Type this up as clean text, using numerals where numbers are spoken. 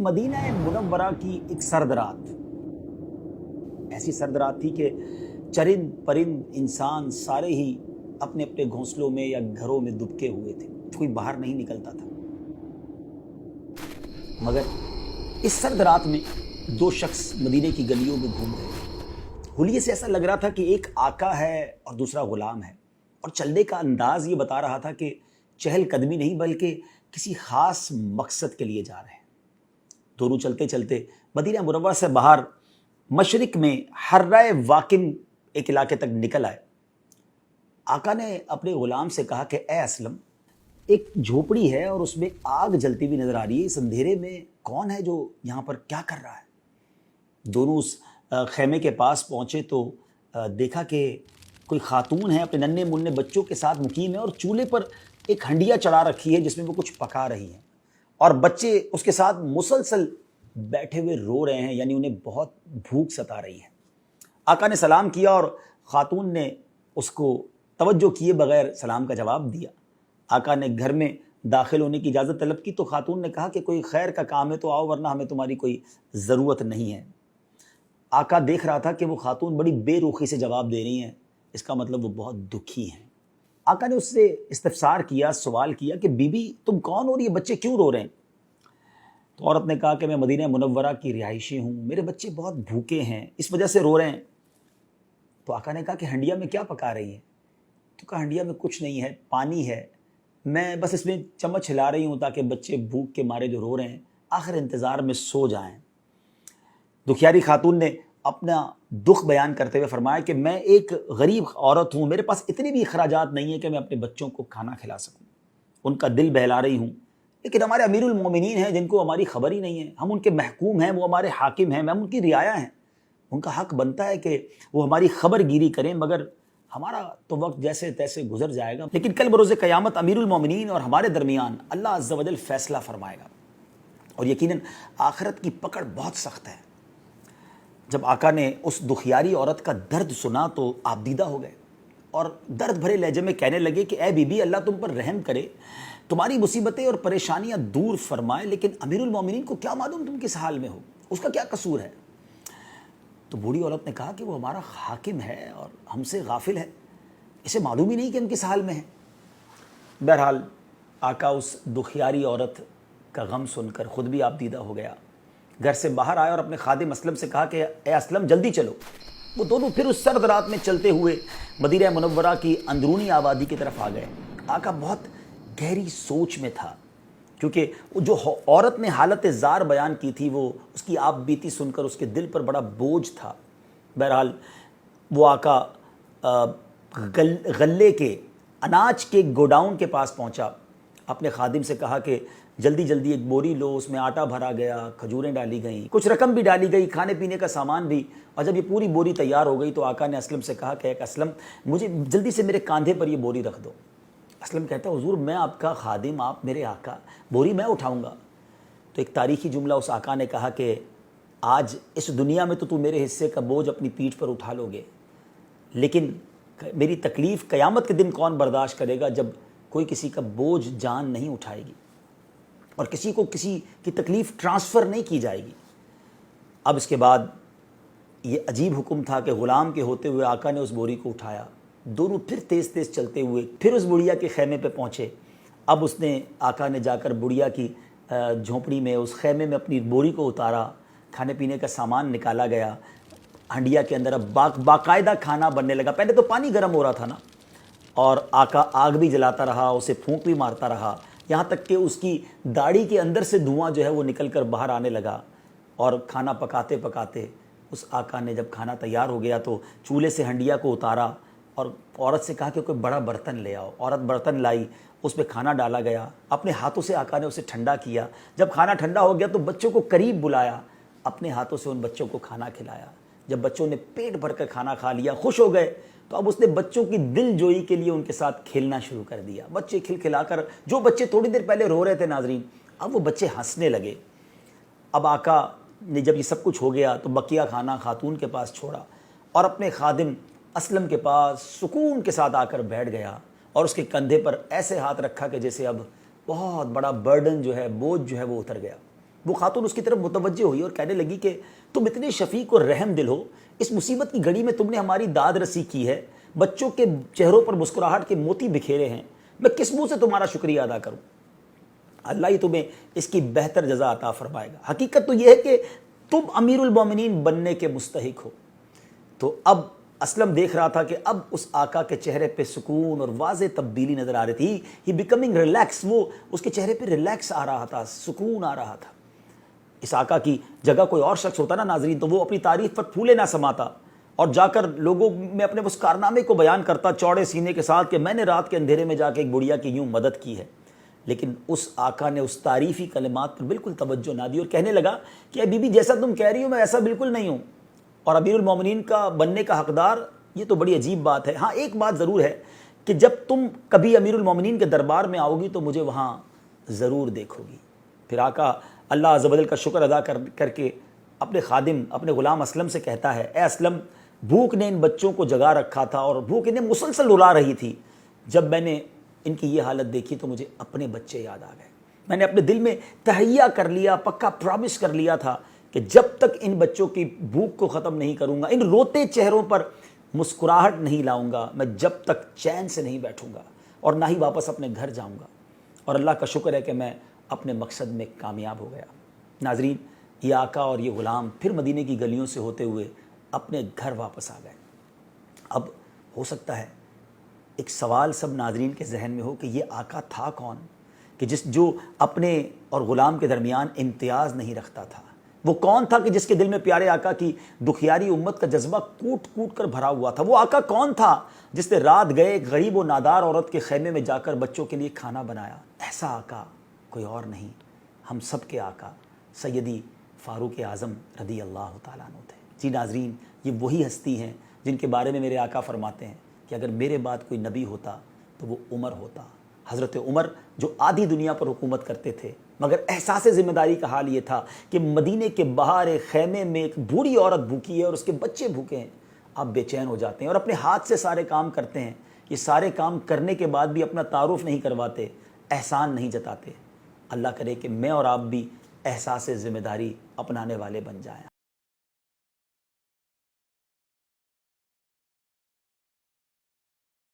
Medina Munawwara की एक सर्द रात, ऐसी सर्द रात थी कि चरिंद परिंद इंसान सारे ही अपने अपने घोंसलों में या घरों में दुबके हुए थे, कोई बाहर नहीं निकलता था। मगर इस सर्द रात में दो शख्स मदीने की गलियों में घूम रहे थे। हुलिये से ऐसा लग रहा था कि एक आका है और दूसरा गुलाम है, और चलने का अंदाज ये बता रहा था कि चहल कदमी नहीं बल्कि किसी खास मकसद के लिए जा रहे हैं। दोनों चलते चलते मदीना मुनव्वरा से बाहर मशरिक में हर्राए वाकिम एक इलाके तक निकल आए। आका ने अपने गुलाम से कहा कि ए असलम, एक झोपड़ी है और उसमें आग जलती हुई नजर आ रही है, इस अंधेरे में कौन है जो यहाँ पर क्या कर रहा है? दोनों उस खेमे के पास पहुँचे तो देखा कि कोई खातून है, अपने नन्हे मुन्ने बच्चों के साथ मुकीम है और चूल्हे पर एक हंडिया चढ़ा रखी है जिसमें वो कुछ पका रही है, और बच्चे उसके साथ मुसलसल बैठे हुए रो रहे हैं, यानी उन्हें बहुत भूख सता रही है। आका ने सलाम किया और खातून ने उसको तवज्जो किए बगैर सलाम का जवाब दिया। आका ने घर में दाखिल होने की इजाज़त तलब की तो खातून ने कहा कि कोई खैर का काम है तो आओ, वरना हमें तुम्हारी कोई ज़रूरत नहीं है। आका देख रहा था कि वो खातून बड़ी बेरुखी से जवाब दे रही हैं, इसका मतलब वो बहुत दुखी हैं। आका ने उससे इस्तफसार किया, सवाल किया कि बीबी तुम कौन हो और ये बच्चे क्यों रो रहे हैं? तो औरत ने कहा कि मैं मदीना मुनव्वरा की रिहायशी हूँ, मेरे बच्चे बहुत भूखे हैं, इस वजह से रो रहे हैं। तो आका ने कहा कि हंडिया में क्या पका रही है? तो कहा हंडिया में कुछ नहीं है, पानी है, मैं बस इसमें चम्मच हिला रही हूँ ताकि बच्चे भूख के मारे जो रो रहे हैं आखिर इंतज़ार में सो जाएं। दुखियारी खातून ने अपना दुख बयान करते हुए फरमाया कि मैं एक गरीब औरत हूँ, मेरे पास इतने भी अखराजात नहीं है कि मैं अपने बच्चों को खाना खिला सकूँ, उनका दिल बहला रही हूँ, लेकिन हमारे अमीरुल मोमिनीन हैं जिनको हमारी खबर ही नहीं है, हम उनके महकूम हैं, वो हमारे हाकिम हैं, हम उनकी रियाया हैं, उनका हक बनता है कि वो हमारी खबर गिरी करें, मगर हमारा तो वक्त जैसे तैसे गुजर जाएगा, लेकिन कल बरोज़ क़यामत अमीरुल मोमिनीन और हमारे दरमियान अल्लाह अज़्ज़ा वजल फ़ैसला फरमाएगा, और यकीनन आखिरत की पकड़ बहुत सख्त है। जब आका ने उस दुखियारी औरत का दर्द सुना तो आप दीदा हो गए और दर्द भरे लहजे में कहने लगे कि ए बीबी, अल्लाह तुम पर रहम करे, तुम्हारी मुसीबतें और परेशानियां दूर फरमाए, लेकिन अमीरुल मोमिनीन को क्या मालूम तुम किस हाल में हो, उसका क्या कसूर है? तो बूढ़ी औरत ने कहा कि वो हमारा हाकिम है और हमसे गाफिल है, इसे मालूम ही नहीं कि हम किस हाल में हैं। बहरहाल आका उस दुखियारी औरत का गम सुनकर खुद भी आप दीदा हो गया, घर से बाहर आया और अपने खादिम असलम से कहा कि ए असलम जल्दी चलो। वो दोनों फिर उस सर्द रात में चलते हुए मदीना मुनव्वरा की अंदरूनी आबादी की तरफ आ गए। आका बहुत गहरी सोच में था, क्योंकि जो औरत ने हालत ज़ार बयान की थी वो उसकी आप बीती सुनकर उसके दिल पर बड़ा बोझ था। बहरहाल वो आका गल्ले के अनाज के गोडाउन के पास पहुंचा, अपने खादिम से कहा कि जल्दी जल्दी एक बोरी लो, उसमें आटा भरा गया, खजूरें डाली गईं, कुछ रकम भी डाली गई, खाने पीने का सामान भी। और जब ये पूरी बोरी तैयार हो गई तो आका ने असलम से कहा कि एक असलम, मुझे जल्दी से मेरे कंधे पर ये बोरी रख दो। असलम कहता है हुजूर मैं आपका खादिम, आप मेरे आका, बोरी मैं उठाऊंगा। तो एक तारीखी जुमला उस आका ने कहा कि आज इस दुनिया में तो तू मेरे हिस्से का बोझ अपनी पीठ पर उठा लोगे, लेकिन मेरी तकलीफ़ क़यामत के दिन कौन बर्दाश्त करेगा जब कोई किसी का बोझ जान नहीं उठाएगी और किसी को किसी की तकलीफ़ ट्रांसफ़र नहीं की जाएगी। अब इसके बाद ये अजीब हुक्म था कि ग़ुलाम के होते हुए आका ने उस बोरी को उठाया। दोनों फिर तेज़ तेज़ चलते हुए फिर उस बुढ़िया के खेमे पे पहुँचे। अब उसने आका ने जाकर बुढ़िया की झोंपड़ी में, उस खेमे में अपनी बोरी को उतारा, खाने पीने का सामान निकाला गया, हंडिया के अंदर अब बाकायदा खाना बनने लगा। पहले तो पानी गर्म हो रहा था ना, और आका आग भी जलाता रहा, उसे फूंक भी मारता रहा, यहाँ तक कि उसकी दाढ़ी के अंदर से धुआं जो है वो निकल कर बाहर आने लगा। और खाना पकाते पकाते उस आका ने जब खाना तैयार हो गया तो चूल्हे से हंडिया को उतारा और औरत से कहा कि कोई बड़ा बर्तन ले आओ। औरत बर्तन लाई, उस पर खाना डाला गया, अपने हाथों से आका ने उसे ठंडा किया। जब खाना ठंडा हो गया तो बच्चों को करीब बुलाया, अपने हाथों से उन बच्चों को खाना खिलाया। जब बच्चों ने पेट भरकर खाना खा लिया, खुश हो गए, तो अब उसने बच्चों की दिल जोई के लिए उनके साथ खेलना शुरू कर दिया। बच्चे खिलखिलाकर, जो बच्चे थोड़ी देर पहले रो रहे थे नाजरीन, अब वो बच्चे हंसने लगे। अब आका ने जब ये सब कुछ हो गया तो बकिया खाना खातून के पास छोड़ा और अपने खादिम असलम के पास सुकून के साथ आकर बैठ गया और उसके कंधे पर ऐसे हाथ रखा कि जैसे अब बहुत बड़ा बर्डन जो है, बोझ जो है वो उतर गया। وہ خاتون اس کی طرف متوجہ ہوئی اور کہنے لگی کہ تم اتنے شفیق اور رحم دل ہو، اس مصیبت کی گھڑی میں تم نے ہماری داد رسی کی ہے، بچوں کے چہروں پر مسکراہٹ کے موتی بکھیرے ہیں، میں کس منہ سے تمہارا شکریہ ادا کروں؟ اللہ ہی تمہیں اس کی بہتر جزا عطا فرمائے گا۔ حقیقت تو یہ ہے کہ تم امیر المومنین بننے کے مستحق ہو۔ تو اب اسلم دیکھ رہا تھا کہ اب اس آقا کے چہرے پہ سکون اور واضح تبدیلی نظر آ رہی تھی، ہی بیکمنگ ریلیکس، وہ اس کے چہرے پہ ریلیکس آ رہا تھا، سکون آ رہا تھا۔ اس آقا کی جگہ کوئی اور شخص ہوتا نا ناظرین تو وہ اپنی تعریف پر پھولے نہ سماتا اور جا کر لوگوں میں اپنے اس کارنامے کو بیان کرتا چوڑے سینے کے ساتھ کہ میں نے رات کے اندھیرے میں جا کے ایک بڑھیا کی یوں مدد کی ہے۔ لیکن اس آقا نے اس تعریفی کلمات پر بالکل توجہ نہ دی اور کہنے لگا کہ اے بی بی جیسا تم کہہ رہی ہو میں ایسا بالکل نہیں ہوں، اور امیر المومنین کا بننے کا حقدار یہ تو بڑی عجیب بات ہے۔ ہاں ایک بات ضرور ہے کہ جب تم کبھی امیر المومنین کے دربار میں آؤ گی تو مجھے وہاں ضرور دیکھو گی۔ پھر آقا اللہ عز و جل کا شکر ادا کر کے اپنے خادم اپنے غلام اسلم سے کہتا ہے، اے اسلم، بھوک نے ان بچوں کو جگا رکھا تھا اور بھوک انہیں مسلسل رلا رہی تھی، جب میں نے ان کی یہ حالت دیکھی تو مجھے اپنے بچے یاد آ گئے۔ میں نے اپنے دل میں تہیہ کر لیا، پکا پرامس کر لیا تھا کہ جب تک ان بچوں کی بھوک کو ختم نہیں کروں گا، ان روتے چہروں پر مسکراہٹ نہیں لاؤں گا، میں جب تک چین سے نہیں بیٹھوں گا اور نہ ہی واپس اپنے گھر جاؤں گا۔ اور اللہ کا شکر ہے کہ میں اپنے مقصد میں کامیاب ہو گیا۔ ناظرین، یہ آقا اور یہ غلام پھر مدینے کی گلیوں سے ہوتے ہوئے اپنے گھر واپس آ گئے۔ اب ہو سکتا ہے ایک سوال سب ناظرین کے ذہن میں ہو کہ یہ آقا تھا کون کہ جو اپنے اور غلام کے درمیان امتیاز نہیں رکھتا تھا؟ وہ کون تھا کہ جس کے دل میں پیارے آقا کی دکھیاری امت کا جذبہ کوٹ کوٹ کر بھرا ہوا تھا؟ وہ آقا کون تھا جس نے رات گئے ایک غریب و نادار عورت کے خیمے میں جا کر بچوں کے لیے کھانا بنایا؟ ایسا آقا کوئی اور نہیں، ہم سب کے آقا سیدی فاروق اعظم رضی اللہ تعالیٰ عنہ تھے۔ جی ناظرین، یہ وہی ہستی ہیں جن کے بارے میں میرے آقا فرماتے ہیں کہ اگر میرے بعد کوئی نبی ہوتا تو وہ عمر ہوتا۔ حضرت عمر جو آدھی دنیا پر حکومت کرتے تھے، مگر احساس ذمہ داری کا حال یہ تھا کہ مدینے کے باہر ایک خیمے میں ایک بوڑھی عورت بھوکی ہے اور اس کے بچے بھوکے ہیں، آپ بے چین ہو جاتے ہیں اور اپنے ہاتھ سے سارے کام کرتے ہیں۔ یہ سارے کام کرنے کے بعد بھی اپنا تعارف نہیں کرواتے، احسان نہیں جتاتے۔ اللہ کرے کہ میں اور آپ بھی احساس ذمہ داری اپنانے والے بن جائیں۔